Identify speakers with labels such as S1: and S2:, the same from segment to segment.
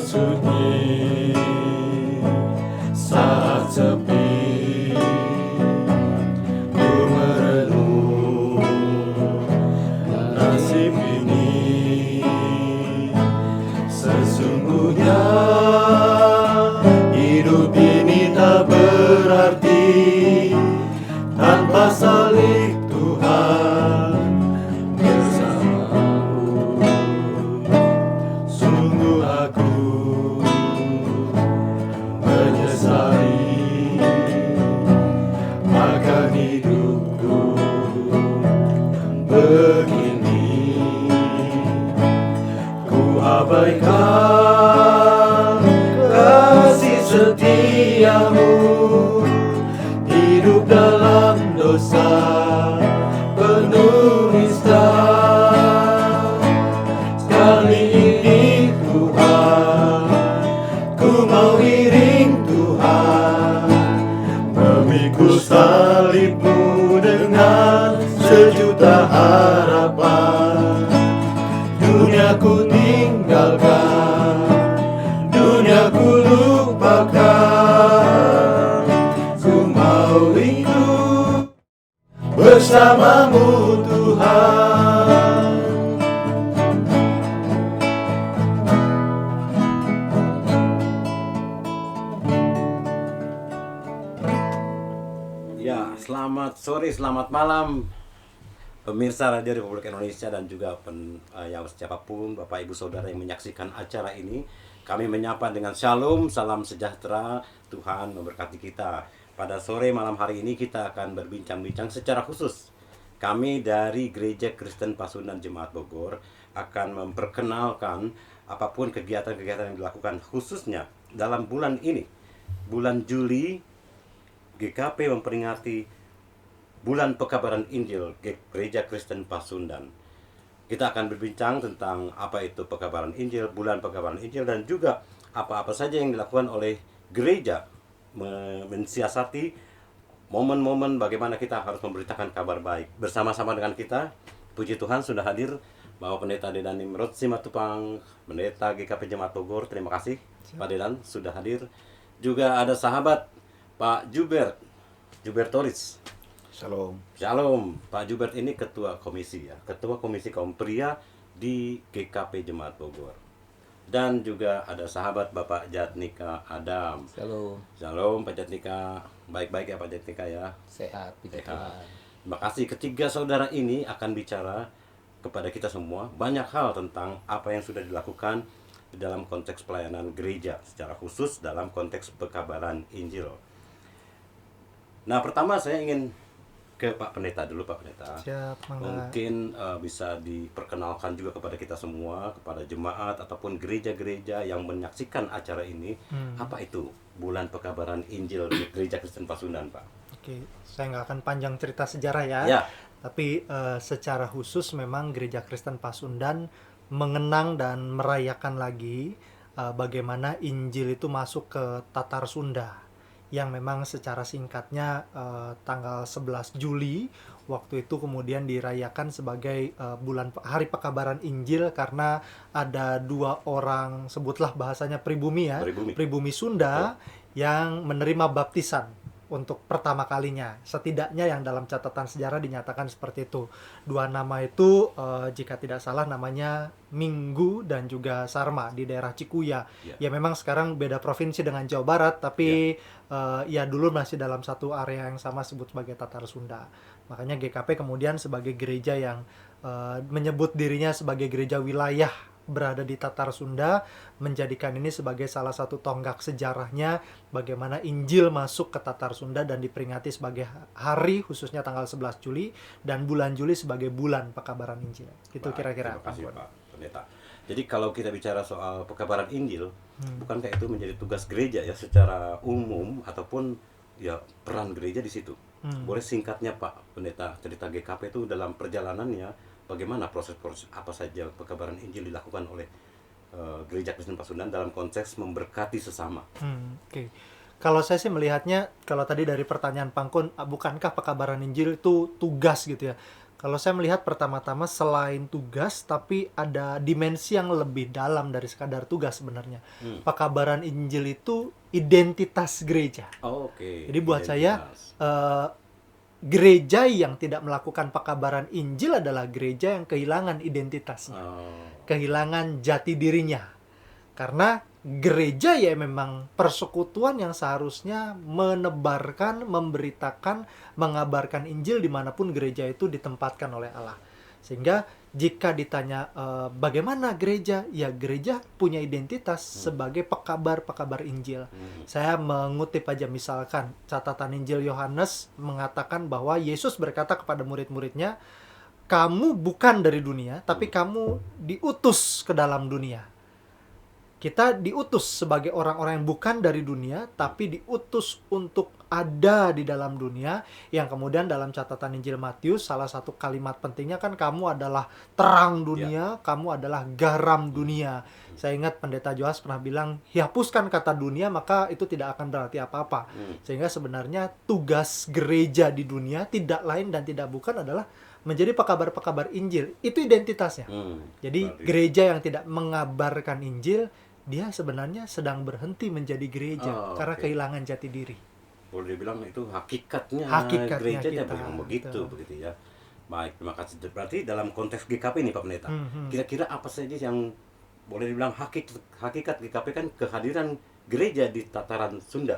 S1: sunyi saat sepi, ku merenung nasib ini. Sesungguhnya hidup ini tak berarti tanpa salib Tuhan bersamamu. Sungguh aku menyesali akan hidupku begini. Ku abaikan kasih setiamu, hidup dalam dosa penuh nista. Kali ini Tuhan, ku mau iring Tuhan, memikul salibmu dengan sejuta harapan. Dunia ku tinggalkan, dunia ku lupakan, ku mau hidup bersamamu Tuhan.
S2: Ya, selamat sore, selamat malam pemirsa Radio Republik Indonesia dan juga yang siapapun Bapak Ibu Saudara yang menyaksikan acara ini. Kami menyapa dengan shalom, salam sejahtera, Tuhan memberkati kita. Pada sore malam hari ini kita akan berbincang-bincang secara khusus. Kami dari Gereja Kristen Pasundan Jemaat Bogor akan memperkenalkan apapun kegiatan-kegiatan yang dilakukan khususnya dalam bulan ini. Bulan Juli, GKP memperingati Bulan Pekabaran Injil Gereja Kristen Pasundan. Kita akan berbincang tentang apa itu Pekabaran Injil, Bulan Pekabaran Injil, dan juga apa-apa saja yang dilakukan oleh gereja mensiasati momen-momen bagaimana kita harus memberitakan kabar baik. Bersama-sama dengan kita, puji Tuhan sudah hadir Bapak Pendeta Dedan Nimrod Simatupang, Pendeta GKP Jemaat Bogor. Terima kasih Pak Dedan sudah hadir. Juga ada sahabat Pak Jubertoris.
S3: Shalom.
S2: Shalom. Pak Jubert ini ketua komisi ya, ketua komisi kaum pria di GKP Jemaat Bogor. Dan juga ada sahabat Bapak Jatnika Adam.
S3: Shalom.
S2: Shalom Pak Jatnika. Baik-baik ya Pak Jatnika ya.
S3: Sehat, puji
S2: Sehat.
S3: Tuhan.
S2: Terima kasih. Ketiga saudara ini akan bicara kepada kita semua banyak hal tentang apa yang sudah dilakukan di dalam konteks pelayanan gereja, secara khusus dalam konteks pekabaran Injil. Nah, pertama saya ingin ke Pak Pendeta dulu, Pak Pendeta.
S4: Siap, mangga.
S2: Mungkin bisa diperkenalkan juga kepada kita semua, kepada jemaat ataupun gereja-gereja yang menyaksikan acara ini, apa itu Bulan Pekabaran Injil di Gereja Kristen Pasundan, Pak?
S4: Oke, saya nggak akan panjang cerita sejarah ya.
S2: Ya.
S4: Tapi secara khusus memang Gereja Kristen Pasundan mengenang dan merayakan lagi bagaimana Injil itu masuk ke Tatar Sunda, yang memang secara singkatnya tanggal 11 Juli waktu itu kemudian dirayakan sebagai Hari Pekabaran Injil karena ada dua orang, sebutlah bahasanya pribumi ya, pribumi Sunda yang menerima baptisan untuk pertama kalinya. Setidaknya yang dalam catatan sejarah dinyatakan seperti itu. Dua nama itu jika tidak salah namanya Minggu dan juga Sarma di daerah Cikuya. Ya memang sekarang beda provinsi dengan Jawa Barat, tapi ya dulu masih dalam satu area yang sama, sebut sebagai Tatar Sunda. Makanya GKP kemudian sebagai gereja yang menyebut dirinya sebagai gereja wilayah berada di Tatar Sunda, menjadikan ini sebagai salah satu tonggak sejarahnya bagaimana Injil masuk ke Tatar Sunda dan diperingati sebagai hari khususnya tanggal 11 Juli dan bulan Juli sebagai bulan Pekabaran Injil. Itu kira-kira.
S2: Terima kasih Pak Pendeta. Jadi kalau kita bicara soal Pekabaran Injil, bukankah itu menjadi tugas gereja ya secara umum ataupun ya peran gereja di situ? Boleh singkatnya Pak Pendeta cerita GKP itu dalam perjalanannya bagaimana proses-proses apa saja Pekabaran Injil dilakukan oleh Gereja Kristen Pasundan dalam konteks memberkati sesama?
S4: Oke. Kalau saya sih melihatnya, kalau tadi dari pertanyaan Pangkun, bukankah Pekabaran Injil itu tugas gitu ya? Kalau saya melihat pertama-tama selain tugas, tapi ada dimensi yang lebih dalam dari sekadar tugas sebenarnya. Pekabaran Injil itu identitas gereja.
S2: Oh, oke.
S4: Jadi buat saya,
S2: Identitas.
S4: gereja yang tidak melakukan pekabaran Injil adalah gereja yang kehilangan identitasnya,
S2: Oh.
S4: kehilangan jati dirinya. Karena gereja ya memang persekutuan yang seharusnya menebarkan, memberitakan, mengabarkan Injil dimanapun gereja itu ditempatkan oleh Allah. Sehingga jika ditanya bagaimana gereja, ya gereja punya identitas sebagai pekabar-pekabar Injil. Saya mengutip aja misalkan catatan Injil Yohanes mengatakan bahwa Yesus berkata kepada murid-muridnya, kamu bukan dari dunia, tapi kamu diutus ke dalam dunia. Kita diutus sebagai orang-orang yang bukan dari dunia, tapi diutus untuk ada di dalam dunia, yang kemudian dalam catatan Injil Matius, salah satu kalimat pentingnya kan kamu adalah terang dunia, kamu adalah garam dunia. Saya ingat Pendeta Joas pernah bilang, hapuskan kata dunia, maka itu tidak akan berarti apa-apa. Sehingga sebenarnya tugas gereja di dunia tidak lain dan tidak bukan adalah menjadi pekabar-pekabar Injil. Itu identitasnya. Jadi
S2: Berarti-
S4: gereja yang tidak mengabarkan Injil, dia sebenarnya sedang berhenti menjadi gereja karena
S2: oke.
S4: kehilangan jati diri.
S2: Boleh dibilang itu hakikatnya
S4: Hakikatnya
S2: gerejanya
S4: kita,
S2: memang begitu,
S4: betul.
S2: begitu ya. Baik, terima kasih. Berarti dalam konteks GKP ini Pak Pendeta, kira-kira apa saja yang boleh dibilang hakikat GKP kan kehadiran gereja di tataran Sunda.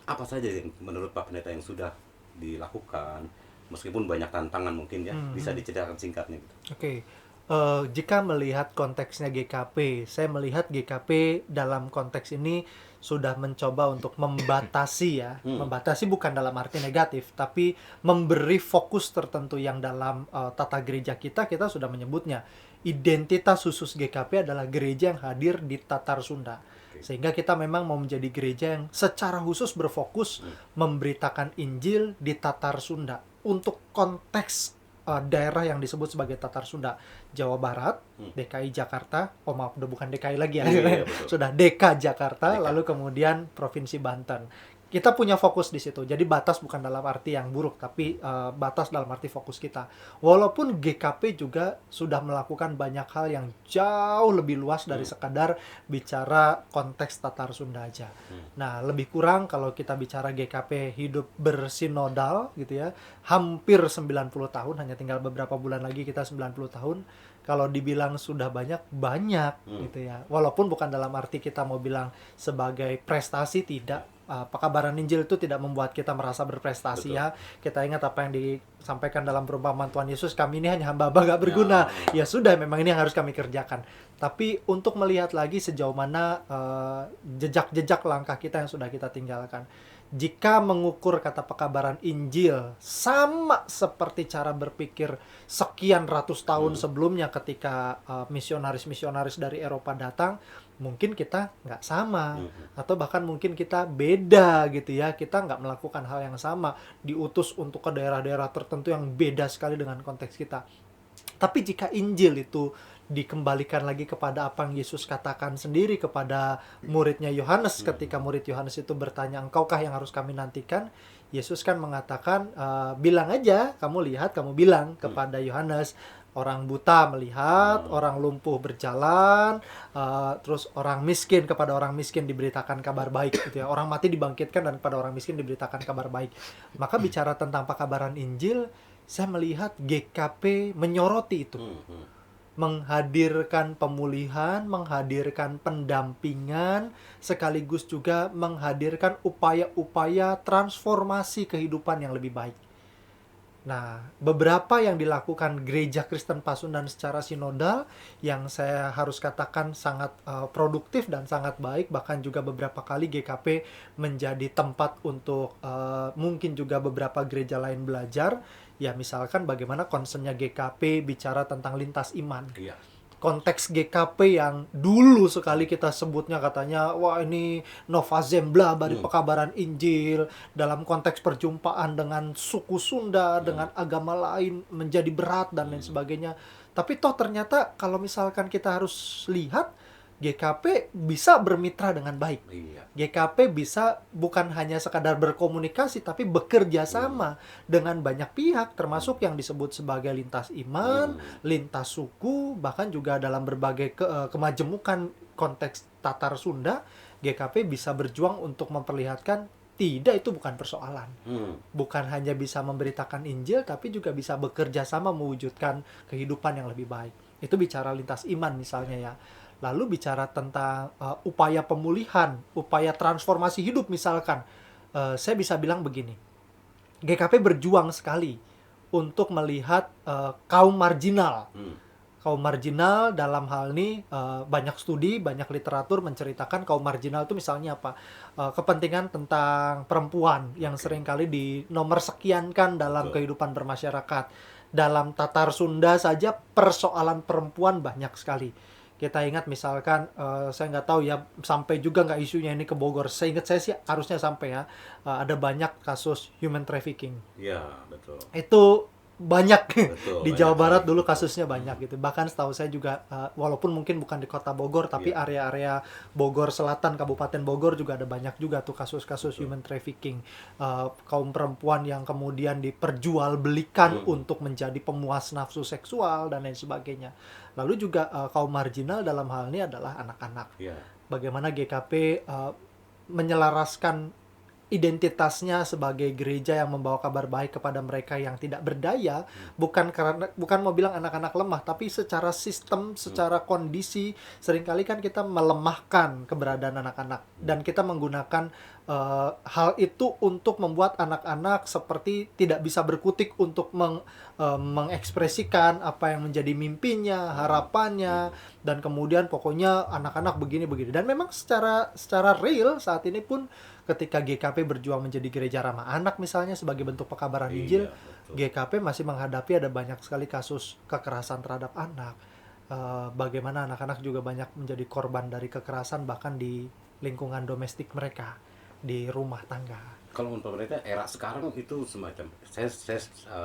S2: Apa saja yang menurut Pak Pendeta yang sudah dilakukan, meskipun banyak tantangan mungkin ya, bisa diceritakan singkatnya gitu.
S4: Oke. Jika melihat konteksnya GKP, saya melihat GKP dalam konteks ini sudah mencoba untuk membatasi ya, membatasi bukan dalam arti negatif, tapi memberi fokus tertentu yang dalam tata gereja kita sudah menyebutnya. Identitas khusus GKP adalah gereja yang hadir di Tatar Sunda. Sehingga kita memang mau menjadi gereja yang secara khusus berfokus memberitakan Injil di Tatar Sunda. Untuk konteks daerah yang disebut sebagai Tatar Sunda, Jawa Barat, DKI Jakarta, oh maaf udah bukan DKI lagi ya,
S2: Iya, betul.
S4: sudah DK Jakarta,
S2: DK.
S4: lalu kemudian Provinsi Banten. Kita punya fokus di situ. Jadi batas bukan dalam arti yang buruk, tapi batas dalam arti fokus kita. Walaupun GKP juga sudah melakukan banyak hal yang jauh lebih luas dari sekadar bicara konteks Tatar Sunda aja. Nah, lebih kurang kalau kita bicara GKP hidup bersinodal gitu ya, hampir 90 tahun, hanya tinggal beberapa bulan lagi kita 90 tahun. Kalau dibilang sudah banyak gitu ya. Walaupun bukan dalam arti kita mau bilang sebagai prestasi, tidak. Pekabaran Injil itu tidak membuat kita merasa berprestasi.
S2: Betul.
S4: Ya. Kita ingat apa yang disampaikan dalam perumpamaan Tuhan Yesus, kami ini hanya hamba-hamba gak berguna. Ya sudah, memang ini yang harus kami kerjakan. Tapi untuk melihat lagi sejauh mana jejak-jejak langkah kita yang sudah kita tinggalkan. Jika mengukur kata pekabaran Injil sama seperti cara berpikir sekian ratus tahun sebelumnya ketika misionaris-misionaris dari Eropa datang, mungkin kita nggak sama. Atau bahkan mungkin kita beda gitu ya. Kita nggak melakukan hal yang sama. Diutus untuk ke daerah-daerah tertentu yang beda sekali dengan konteks kita. Tapi jika Injil itu dikembalikan lagi kepada apa yang Yesus katakan sendiri kepada muridnya Yohanes, ketika murid Yohanes itu bertanya, engkaukah yang harus kami nantikan? Yesus kan mengatakan, bilang aja, kamu lihat, kamu bilang kepada Yohanes. Orang buta melihat, orang lumpuh berjalan, terus orang miskin, kepada orang miskin diberitakan kabar baik gitu ya. Orang mati dibangkitkan dan kepada orang miskin diberitakan kabar baik. Maka bicara tentang pekabaran Injil, saya melihat GKP menyoroti itu. Menghadirkan pemulihan, menghadirkan pendampingan, sekaligus juga menghadirkan upaya-upaya transformasi kehidupan yang lebih baik. Nah, beberapa yang dilakukan Gereja Kristen Pasundan secara sinodal yang saya harus katakan sangat produktif dan sangat baik, bahkan juga beberapa kali GKP menjadi tempat untuk mungkin juga beberapa gereja lain belajar. Ya misalkan bagaimana concernnya GKP bicara tentang lintas iman.
S2: Iya.
S4: Konteks GKP yang dulu sekali kita sebutnya katanya, wah ini Nova Zembla dari pekabaran Injil, dalam konteks perjumpaan dengan suku Sunda, dengan agama lain menjadi berat dan lain sebagainya. Tapi toh ternyata kalau misalkan kita harus lihat, GKP bisa bermitra dengan baik.
S2: Iya.
S4: GKP bisa bukan hanya sekadar berkomunikasi, tapi bekerja sama dengan banyak pihak, termasuk yang disebut sebagai lintas iman, lintas suku, bahkan juga dalam berbagai kemajemukan konteks Tatar Sunda, GKP bisa berjuang untuk memperlihatkan tidak, itu bukan persoalan. Bukan hanya bisa memberitakan Injil, tapi juga bisa bekerja sama mewujudkan kehidupan yang lebih baik. Itu bicara lintas iman misalnya ya. Lalu bicara tentang upaya pemulihan, upaya transformasi hidup misalkan. Saya bisa bilang begini, GKP berjuang sekali untuk melihat kaum marginal. Kaum marginal dalam hal ini banyak studi, banyak literatur menceritakan kaum marginal itu misalnya apa? Kepentingan tentang perempuan yang seringkali dinomor sekiankan dalam kehidupan bermasyarakat. Dalam Tatar Sunda saja persoalan perempuan banyak sekali. Kita ingat misalkan, saya nggak tahu ya, sampai juga nggak isunya ini ke Bogor. Seingat saya sih harusnya sampai ya. Ada banyak kasus human trafficking.
S2: Iya, betul.
S4: Itu banyak
S2: Betul,
S4: di
S2: banyak
S4: Jawa Barat
S2: sekali.
S4: dulu kasusnya banyak gitu. Bahkan setahu saya juga walaupun mungkin bukan di kota Bogor, tapi area-area Bogor Selatan, Kabupaten Bogor juga ada banyak juga tuh kasus-kasus human trafficking. Kaum perempuan yang kemudian diperjualbelikan untuk menjadi pemuas nafsu seksual dan lain sebagainya. Lalu juga kaum marginal dalam hal ini adalah anak-anak.
S2: Iya.
S4: Bagaimana GKP menyelaraskan identitasnya sebagai gereja yang membawa kabar baik kepada mereka yang tidak berdaya, bukan mau bilang anak-anak lemah, tapi secara sistem, secara kondisi seringkali kan kita melemahkan keberadaan anak-anak, dan kita menggunakan hal itu untuk membuat anak-anak seperti tidak bisa berkutik untuk mengekspresikan apa yang menjadi mimpinya, harapannya, dan kemudian pokoknya anak-anak begini-begini. Dan memang secara real saat ini pun ketika GKP berjuang menjadi gereja ramah anak misalnya sebagai bentuk pekabaran Injil, GKP masih menghadapi ada banyak sekali kasus kekerasan terhadap anak. Bagaimana anak-anak juga banyak menjadi korban dari kekerasan bahkan di lingkungan domestik mereka, di rumah tangga.
S2: Kalau untuk pemerintah era sekarang itu semacam, saya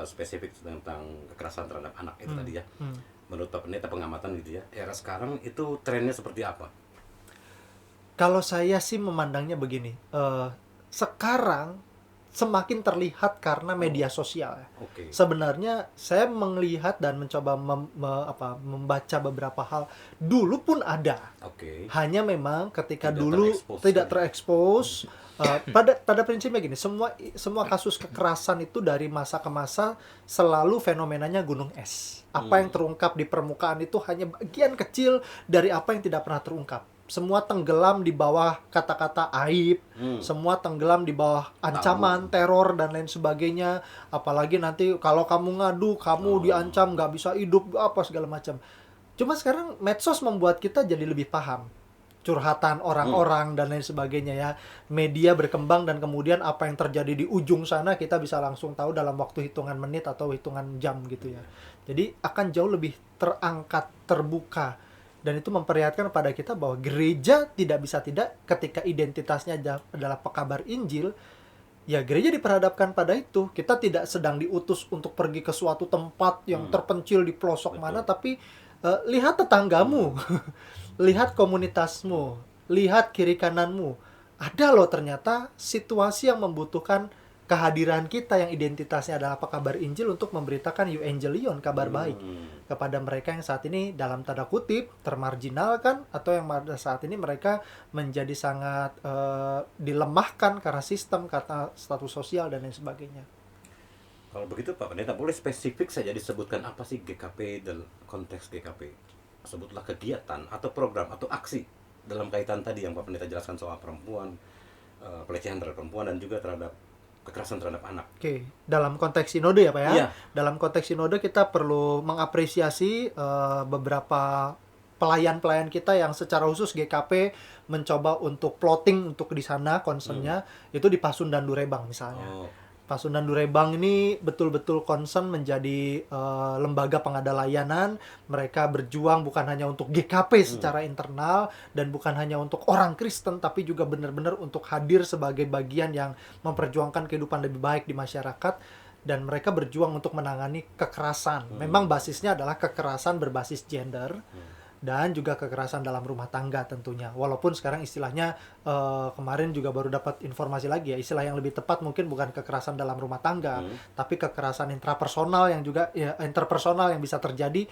S2: spesifik tentang kekerasan terhadap anak itu tadi ya. Menurut Pak Pendeta pengamatan gitu ya, era sekarang itu trennya seperti apa?
S4: Kalau saya sih memandangnya begini, sekarang semakin terlihat karena media sosial. Sebenarnya saya melihat dan mencoba membaca beberapa hal. Dulu pun ada, hanya memang ketika
S2: Tidak
S4: dulu
S2: terekspos
S4: tidak terekspos. Pada prinsipnya gini, semua kasus kekerasan itu dari masa ke masa selalu fenomenanya gunung es. Apa yang terungkap di permukaan itu hanya bagian kecil dari apa yang tidak pernah terungkap. Semua tenggelam di bawah kata-kata aib, semua tenggelam di bawah ancaman, teror, dan lain sebagainya. Apalagi nanti kalau kamu ngadu, kamu diancam, nggak bisa hidup, apa segala macam. Cuma sekarang medsos membuat kita jadi lebih paham curhatan orang-orang dan lain sebagainya ya. Media berkembang dan kemudian apa yang terjadi di ujung sana kita bisa langsung tahu dalam waktu hitungan menit atau hitungan jam gitu ya. Jadi akan jauh lebih terangkat, terbuka. Dan itu memperlihatkan pada kita bahwa gereja tidak bisa tidak ketika identitasnya adalah pekabar Injil, ya gereja diperhadapkan pada itu. Kita tidak sedang diutus untuk pergi ke suatu tempat yang terpencil di pelosok mana, tapi lihat tetanggamu, lihat komunitasmu, lihat kiri kananmu. Ada loh ternyata situasi yang membutuhkan kehadiran kita yang identitasnya adalah pekabar Injil untuk memberitakan euangelion, kabar baik kepada mereka yang saat ini dalam tanda kutip termarginalkan, atau yang pada saat ini mereka menjadi sangat dilemahkan karena sistem, karena status sosial dan lain sebagainya.
S2: Kalau begitu Pak Pendeta, boleh spesifik saja disebutkan apa sih GKP dan konteks GKP? Sebutlah kegiatan atau program atau aksi dalam kaitan tadi yang Pak Pendeta jelaskan soal perempuan, pelecehan terhadap perempuan dan juga terhadap kekerasan terhadap anak.
S4: Oke, dalam konteks sinode ya Pak ya?
S2: Iya.
S4: Dalam konteks sinode kita perlu mengapresiasi beberapa pelayan-pelayan kita yang secara khusus GKP mencoba untuk plotting untuk di sana concernnya, itu di Pasundan Durebang misalnya. Pasundan Durebang ini betul-betul concern menjadi lembaga pengada layanan. Mereka berjuang bukan hanya untuk GKP secara internal dan bukan hanya untuk orang Kristen, tapi juga benar-benar untuk hadir sebagai bagian yang memperjuangkan kehidupan lebih baik di masyarakat. Dan mereka berjuang untuk menangani kekerasan. Memang basisnya adalah kekerasan berbasis gender. dan juga kekerasan dalam rumah tangga tentunya. Walaupun sekarang istilahnya kemarin juga baru dapat informasi lagi ya, istilah yang lebih tepat mungkin bukan kekerasan dalam rumah tangga, tapi kekerasan intrapersonal yang juga ya, interpersonal yang bisa terjadi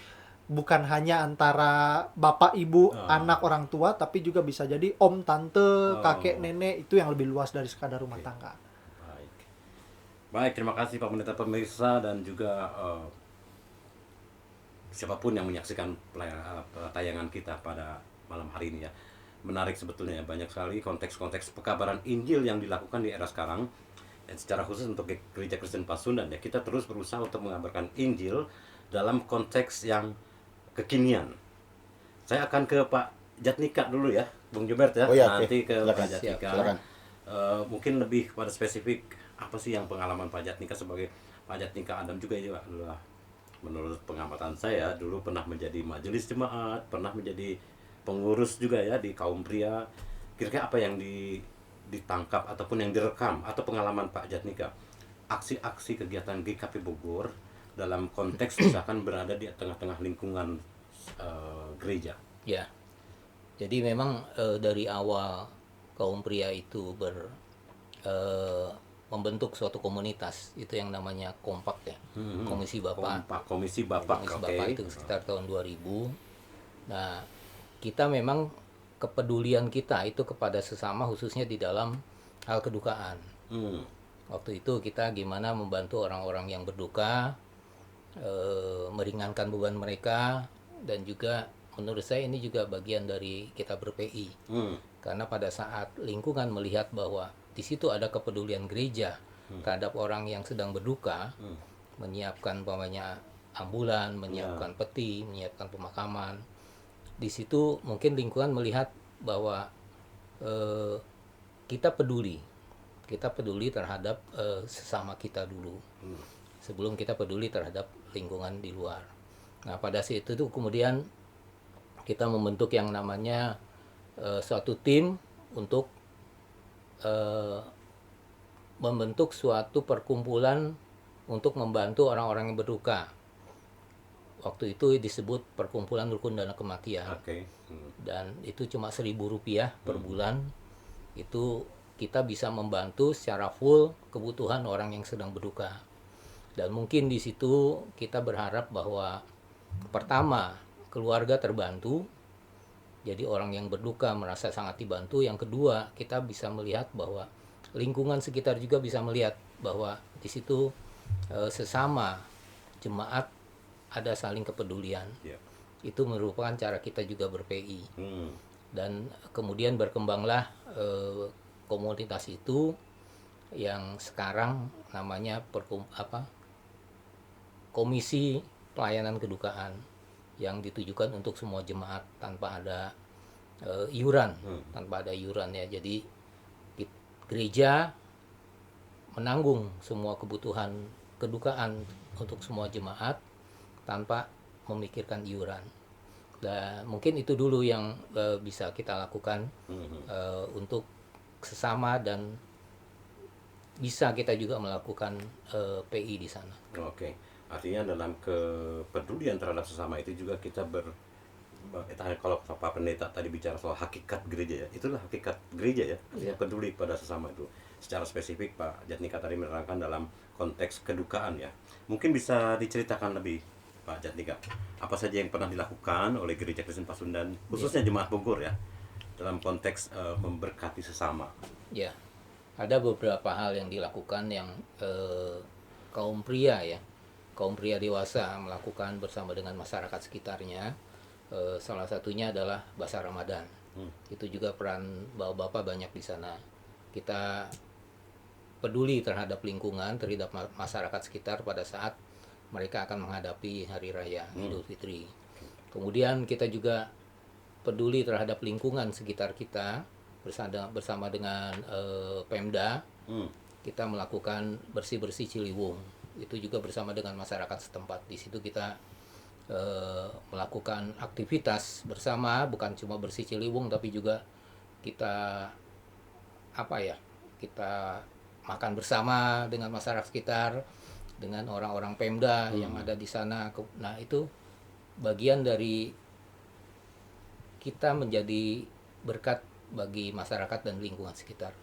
S4: bukan hanya antara bapak, ibu, anak, orang tua, tapi juga bisa jadi om, tante, kakek, nenek, itu yang lebih luas dari sekadar rumah tangga.
S2: Baik. Baik, terima kasih Pak Pendeta pemirsa dan juga siapapun yang menyaksikan tayangan kita pada malam hari ini ya. Menarik sebetulnya ya, banyak sekali konteks-konteks pekabaran Injil yang dilakukan di era sekarang. Dan secara khusus untuk Gereja Kristen Pasundan ya, kita terus berusaha untuk mengabarkan Injil dalam konteks yang kekinian. Saya akan ke Pak Jatnika dulu ya, Bung Jubert ya.
S3: Oh ya,
S2: nanti
S3: oke.
S2: ke
S3: Silakan.
S2: Pak Jatnika.
S3: Silakan.
S2: Mungkin lebih pada spesifik apa sih yang pengalaman Pak Jatnika sebagai Pak Jatnika Adam juga ini Pak adalah menurut pengamatan saya dulu pernah menjadi majelis jemaat, pernah menjadi pengurus juga ya di kaum pria. Kira-kira apa yang ditangkap ataupun yang direkam atau pengalaman Pak Jatnika aksi-aksi kegiatan GKP Bogor dalam konteks misalkan berada di tengah-tengah lingkungan gereja.
S3: Ya. Jadi memang dari awal kaum pria itu membentuk suatu komunitas, itu yang namanya Kompak ya. Komisi Bapak.
S2: Komisi Bapak.
S3: Komisi
S2: Oke.
S3: Bapak itu sekitar tahun 2000. Nah, kita memang kepedulian kita itu kepada sesama khususnya di dalam hal kedukaan. Waktu itu kita gimana membantu orang-orang yang berduka, meringankan beban mereka, dan juga menurut saya ini juga bagian dari kita ber-PI. Karena pada saat lingkungan melihat bahwa di situ ada kepedulian gereja terhadap orang yang sedang berduka, menyiapkan umpamanya ambulan, menyiapkan peti, menyiapkan pemakaman. Di situ mungkin lingkungan melihat bahwa kita peduli terhadap sesama kita dulu, sebelum kita peduli terhadap lingkungan di luar. Nah, pada saat itu kemudian kita membentuk yang namanya suatu tim untuk membentuk suatu perkumpulan untuk membantu orang-orang yang berduka. Waktu itu disebut Perkumpulan Rukun Dana Kematian.
S2: Oke.
S3: Dan itu cuma Rp1.000 per bulan. Itu kita bisa membantu secara full kebutuhan orang yang sedang berduka. Dan mungkin di situ kita berharap bahwa pertama, keluarga terbantu. Jadi orang yang berduka merasa sangat dibantu. Yang kedua, kita bisa melihat bahwa lingkungan sekitar juga bisa melihat bahwa di situ sesama jemaat ada saling kepedulian. Itu merupakan cara kita juga ber-PI. Dan kemudian berkembanglah komunitas itu yang sekarang namanya Komisi Pelayanan Kedukaan, yang ditujukan untuk semua jemaat tanpa ada iuran, ya. Jadi gereja menanggung semua kebutuhan kedukaan untuk semua jemaat tanpa memikirkan iuran. Dan mungkin itu dulu yang bisa kita lakukan untuk sesama, dan bisa kita juga melakukan PI di sana.
S2: Oke. Artinya dalam kepedulian terhadap sesama itu juga kita kalau Pak Pendeta tadi bicara soal hakikat gereja ya, itulah hakikat gereja ya, peduli pada sesama itu. Secara spesifik Pak Jatnika tadi menerangkan dalam konteks kedukaan ya. Mungkin bisa diceritakan lebih Pak Jatnika, apa saja yang pernah dilakukan oleh Gereja Kristen Pasundan, khususnya Jemaat Bogor ya, dalam konteks memberkati sesama.
S3: Ya, ada beberapa hal yang dilakukan yang kaum pria dewasa melakukan bersama dengan masyarakat sekitarnya. Salah satunya adalah Basar Ramadan. Itu juga peran bapak-bapak banyak di sana. Kita peduli terhadap lingkungan, terhadap masyarakat sekitar pada saat mereka akan menghadapi Hari Raya Idul Fitri. Kemudian kita juga peduli terhadap lingkungan sekitar kita bersama dengan Pemda. Kita melakukan bersih-bersih Ciliwung. Itu juga bersama dengan masyarakat setempat. Di situ kita melakukan aktivitas bersama, bukan cuma bersih Ciliwung, tapi juga kita kita makan bersama dengan masyarakat sekitar, dengan orang-orang Pemda yang ada di sana. Nah, itu bagian dari kita menjadi berkat bagi masyarakat dan lingkungan sekitar.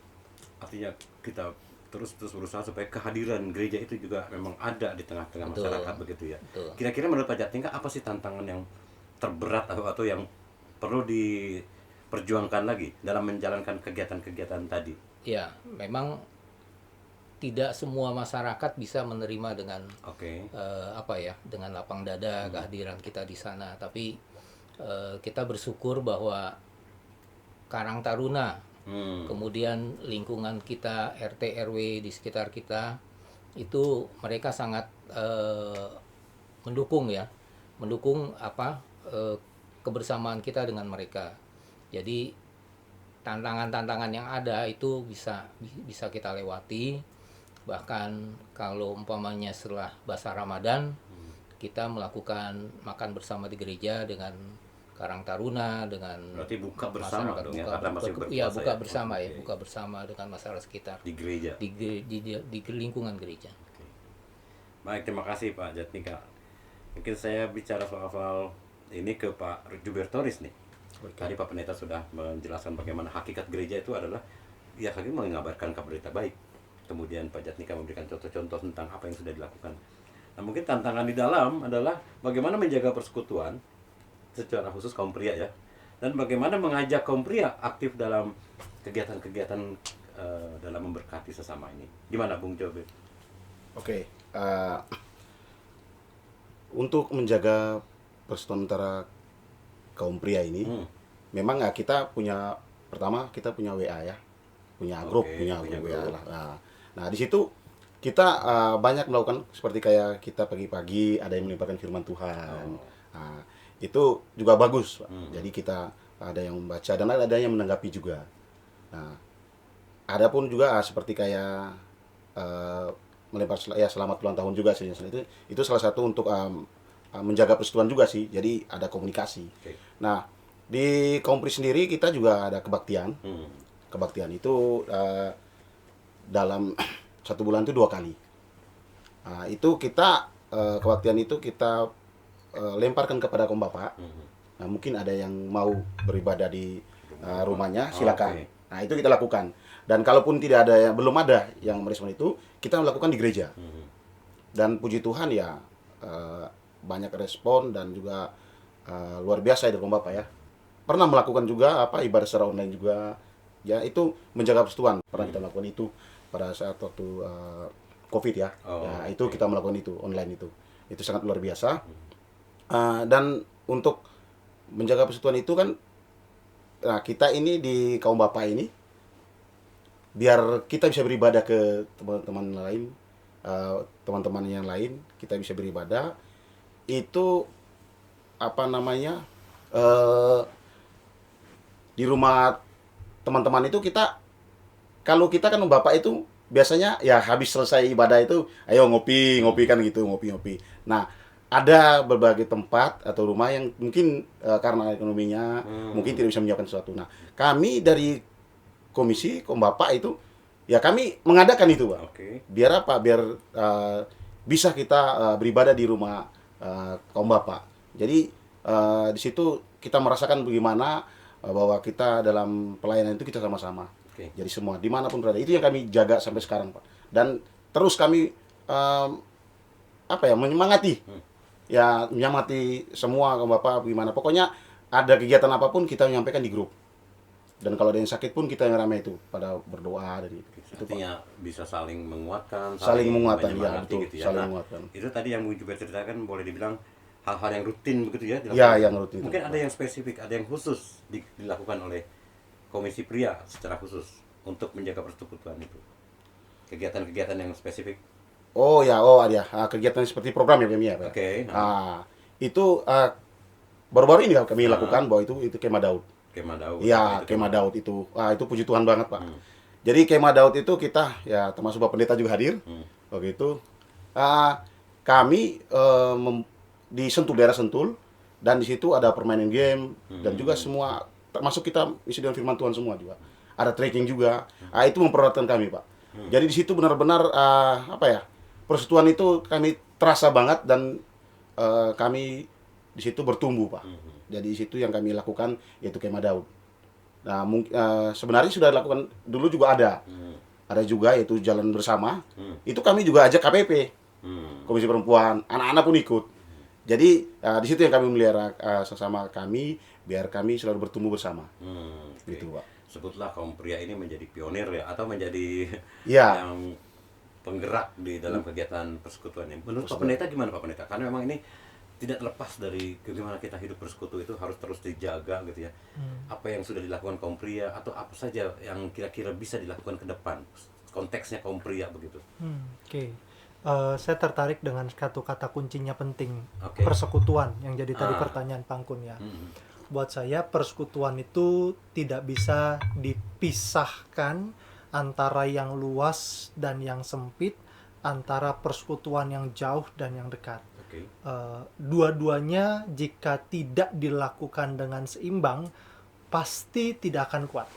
S2: Artinya kita terus berusaha supaya kehadiran gereja itu juga memang ada di tengah-tengah
S3: Betul.
S2: masyarakat begitu ya.
S3: Betul.
S2: Kira-kira menurut Pak Jatnika apa sih tantangan yang terberat atau yang perlu diperjuangkan lagi dalam menjalankan kegiatan-kegiatan tadi?
S3: Ya, memang tidak semua masyarakat bisa menerima dengan
S2: Oke.
S3: dengan lapang dada kehadiran kita di sana. Tapi kita bersyukur bahwa Karang Taruna, kemudian lingkungan kita, RT RW di sekitar kita itu mereka sangat mendukung kebersamaan kita dengan mereka. Jadi tantangan-tantangan yang ada itu bisa kita lewati. Bahkan kalau umpamanya setelah Basah Ramadan kita melakukan makan bersama di gereja dengan Karang Taruna, dengan
S2: Berarti buka bersama
S3: masyarakat,
S2: dong ya, karena masih berpuasa
S3: buka
S2: ya?
S3: bersama ya,
S2: Oke.
S3: buka bersama dengan masyarakat sekitar
S2: Di gereja.
S3: di lingkungan gereja.
S2: Baik, terima kasih Pak Jatnika. Mungkin saya bicara soal ini ke Pak Jubertoris nih. Tadi Pak Pendeta sudah menjelaskan bagaimana hakikat gereja itu adalah ya kami mengabarkan kabar berita baik. Kemudian Pak Jatnika memberikan contoh-contoh tentang apa yang sudah dilakukan. Nah, mungkin tantangan di dalam adalah bagaimana menjaga persekutuan secara khusus kaum pria ya. Dan bagaimana mengajak kaum pria aktif dalam kegiatan-kegiatan dalam memberkati sesama ini. Gimana Bung Jobe?
S5: Oke, untuk menjaga persatuan antara kaum pria ini, memang kita punya WA ya, punya grup,
S2: Oke,
S5: punya
S2: punya
S5: WA
S2: grup.
S5: lah. Nah di situ kita banyak melakukan seperti kayak kita pagi-pagi ada yang menyebarkan firman Tuhan. Nah, itu juga bagus, Pak. Jadi kita ada yang membaca dan ada yang menanggapi juga. Nah, ada pun juga seperti kayak melempar selamat ulang tahun juga sih. Itu salah satu untuk menjaga persatuan juga sih. Jadi ada komunikasi.
S2: Oke.
S5: Nah, di Kompri sendiri kita juga ada kebaktian. Kebaktian itu dalam 1 bulan itu 2 kali. Nah, itu kita kebaktian itu kita lemparkan kepada kaum bapak. Nah, mungkin ada yang mau beribadah di rumahnya, silakan.
S2: Oke.
S5: Nah, itu kita lakukan. Dan kalaupun belum ada yang merespon itu, kita melakukan di gereja. Dan puji Tuhan ya banyak respon dan juga luar biasa dari kaum bapak ya. Pernah melakukan juga ibadah secara online juga. Ya, itu menjaga persatuan. Pernah kita melakukan itu pada saat waktu COVID ya. Ya, itu kita melakukan itu online itu. Itu sangat luar biasa. Dan untuk menjaga persatuan itu kan, nah kita ini di kaum bapak ini, biar kita bisa beribadah ke teman-teman lain, teman-teman yang lain, kita bisa beribadah, itu di rumah teman-teman itu kalau kita kan bapak itu biasanya ya habis selesai ibadah itu, ayo ngopi kan gitu, ngopi. Nah, ada berbagai tempat atau rumah yang mungkin karena ekonominya mungkin tidak bisa menyiapkan sesuatu. Nah, kami dari komisi kaum bapak itu ya kami mengadakan itu, Pak.
S2: Oke.
S5: Biar bisa kita beribadah di rumah kaum bapak. Jadi di situ kita merasakan bagaimana bahwa kita dalam pelayanan itu kita sama-sama.
S2: Oke.
S5: Jadi semua dimanapun berada, itu yang kami jaga sampai sekarang, Pak. Dan terus kami menyemangati semua kaum bapak gimana. Pokoknya ada kegiatan apapun kita menyampaikan di grup. Dan kalau ada yang sakit pun kita yang ramai itu pada berdoa dari itu.
S2: Artinya bisa saling menguatkan,
S5: Saling menguatkan, ya,
S2: menyemangati
S5: betul.
S2: gitu ya.
S5: Saling
S2: Nah,
S5: menguatkan.
S2: Itu tadi yang Bung juga ceritakan boleh dibilang hal-hal yang rutin begitu ya dilakukan.
S5: Ya, yang rutin.
S2: Mungkin ada yang spesifik, ada yang khusus dilakukan oleh komisi pria secara khusus untuk menjaga persekutuan itu. Kegiatan-kegiatan yang spesifik.
S5: Ada kegiatan seperti program ya, Pak.
S2: Oke.
S5: Itu baru-baru ini kami lakukan bahwa itu Kemah Daud.
S2: Kemah Daud.
S5: Iya, Kemah Daud itu. Itu puji Tuhan banget, Pak. Jadi Kemah Daud itu kita ya termasuk Bapak Pendeta juga hadir. Begitu. Kami di daerah Sentul, dan di situ ada permainan game dan juga semua termasuk kita isi dengan firman Tuhan semua juga. Ada trekking juga. Itu mempereratkan kami, Pak. Jadi di situ benar-benar persekutuan itu kami terasa banget dan kami di situ bertumbuh, Pak. Jadi di situ yang kami lakukan yaitu Kemah Daud. Nah, sebenarnya sudah dilakukan dulu juga ada. Ada juga yaitu Jalan Bersama. Itu kami juga ajak KPP, Komisi Perempuan, anak-anak pun ikut. Jadi di situ yang kami melihara sesama kami, biar kami selalu bertumbuh bersama. Gitu, Pak.
S2: Sebutlah kaum pria ini menjadi pionir ya, atau menjadi
S5: Ya.
S2: yang penggerak di dalam kegiatan persekutuan ini. Menurut Pak Pendeta gimana Pak Pendeta? Karena memang ini tidak lepas dari bagaimana kita hidup bersekutu itu harus terus dijaga gitu ya. Apa yang sudah dilakukan kaum pria atau apa saja yang kira-kira bisa dilakukan ke depan, konteksnya kaum pria begitu.
S4: Oke. Saya tertarik dengan satu kata kuncinya penting,
S2: Oke.
S4: persekutuan yang jadi tadi pertanyaan Pangkun ya. Buat saya persekutuan itu tidak bisa dipisahkan antara yang luas dan yang sempit, antara persekutuan yang jauh dan yang dekat.
S2: Oke.
S4: Dua-duanya jika tidak dilakukan dengan seimbang pasti tidak akan kuat.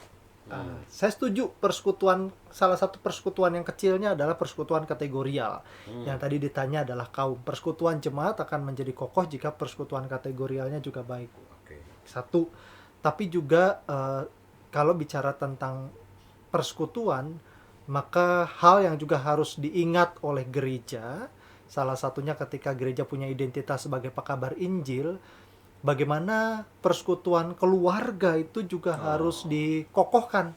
S4: Saya setuju persekutuan, salah satu persekutuan yang kecilnya adalah persekutuan kategorial. Yang tadi ditanya adalah kaum. Persekutuan jemaat akan menjadi kokoh jika persekutuan kategorialnya juga baik.
S2: Oke.
S4: Satu. Tapi juga kalau bicara tentang persekutuan, maka hal yang juga harus diingat oleh gereja, salah satunya ketika gereja punya identitas sebagai pekabar Injil, bagaimana persekutuan keluarga itu juga harus dikokohkan.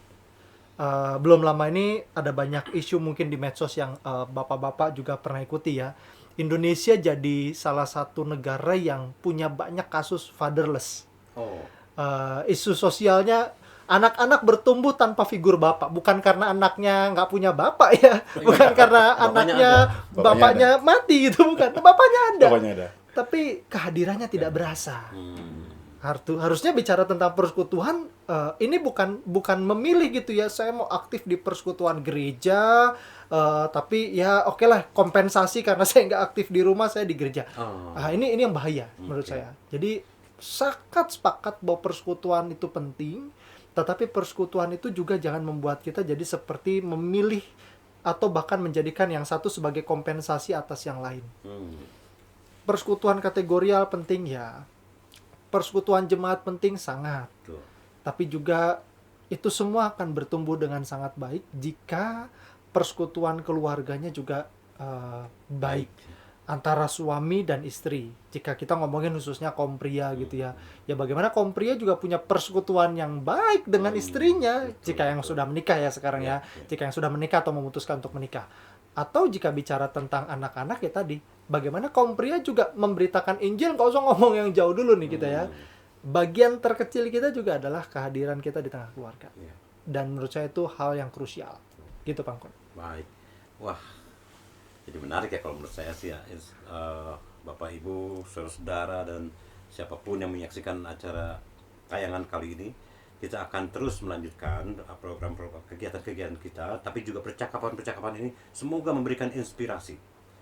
S4: Belum lama ini ada banyak isu mungkin di medsos yang bapak-bapak juga pernah ikuti ya. Indonesia jadi salah satu negara yang punya banyak kasus fatherless. Isu sosialnya anak-anak bertumbuh tanpa figur bapak, bukan karena anaknya nggak punya bapak ya, bukan karena anaknya bapaknya mati gitu, bukan, bapaknya ada. Tapi kehadirannya tidak berasa. Harusnya bicara tentang persekutuan, ini bukan memilih gitu ya. Saya mau aktif di persekutuan gereja, tapi ya oke lah kompensasi karena saya nggak aktif di rumah, saya di gereja. Ini yang bahaya menurut saya. Jadi sangat sepakat bahwa persekutuan itu penting, tetapi persekutuan itu juga jangan membuat kita jadi seperti memilih atau bahkan menjadikan yang satu sebagai kompensasi atas yang lain. Persekutuan kategorial penting ya, persekutuan jemaat penting sangat. Tapi juga itu semua akan bertumbuh dengan sangat baik jika persekutuan keluarganya juga baik antara suami dan istri. Jika kita ngomongin khususnya kaum pria gitu ya, ya bagaimana kaum pria juga punya persekutuan yang baik dengan istrinya jika yang sudah menikah ya sekarang ya, jika yang sudah menikah atau memutuskan untuk menikah. Atau jika bicara tentang anak-anak ya tadi, bagaimana kaum pria juga memberitakan Injil, nggak usah ngomong yang jauh dulu nih kita ya. Bagian terkecil kita juga adalah kehadiran kita di tengah keluarga. Dan menurut saya itu hal yang krusial. Gitu Pangkun.
S2: Baik. Wah, jadi menarik ya kalau menurut saya sih ya. Bapak Ibu, saudara dan siapapun yang menyaksikan acara tayangan kali ini, kita akan terus melanjutkan program-program kegiatan-kegiatan kita, tapi juga percakapan-percakapan ini semoga memberikan inspirasi,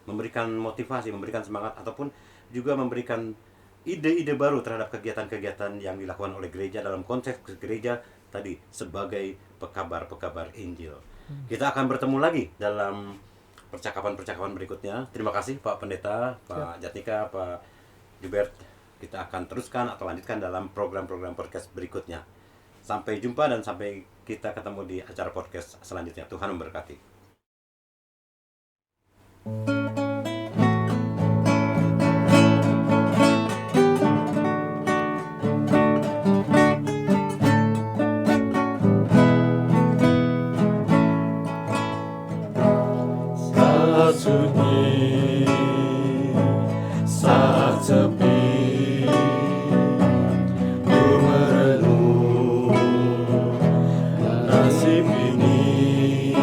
S2: memberikan motivasi, memberikan semangat, ataupun juga memberikan ide-ide baru terhadap kegiatan-kegiatan yang dilakukan oleh gereja dalam konteks gereja tadi sebagai pekabar-pekabar Injil. Kita akan bertemu lagi dalam percakapan-percakapan berikutnya. Terima kasih Pak Pendeta, Pak Jatnika, Pak Gilbert. Kita akan teruskan atau lanjutkan dalam program-program podcast berikutnya. Sampai jumpa dan sampai kita ketemu di acara podcast selanjutnya. Tuhan memberkati.
S1: Saat sunyi, saat sepi, ku merenung nasib ini.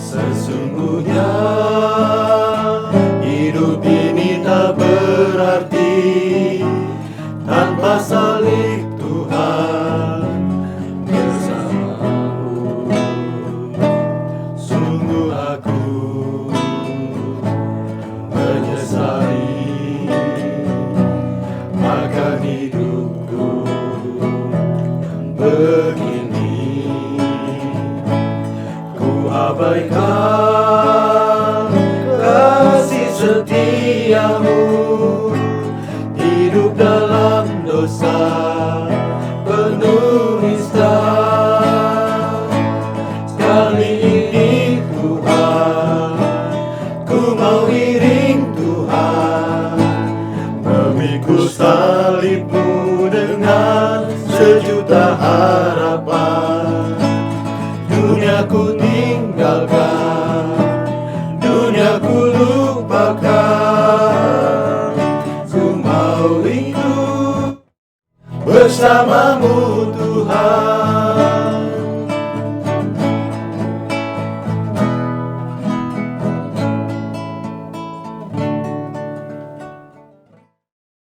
S1: Sesungguhnya hidup ini tak berarti tanpa salib Tuhan bersamamu. Sungguh aku menyesali akan hidupku begini. Ku abaikan kasih setiamu, hidup dalam dosa penuh nista. Kali ini Tuhan, ku mau iring Tuhan, memikul salib-Mu dengan sejuta harapan. Dunia ku tinggalkan, dunia ku lupakan, ku mau hidup bersamamu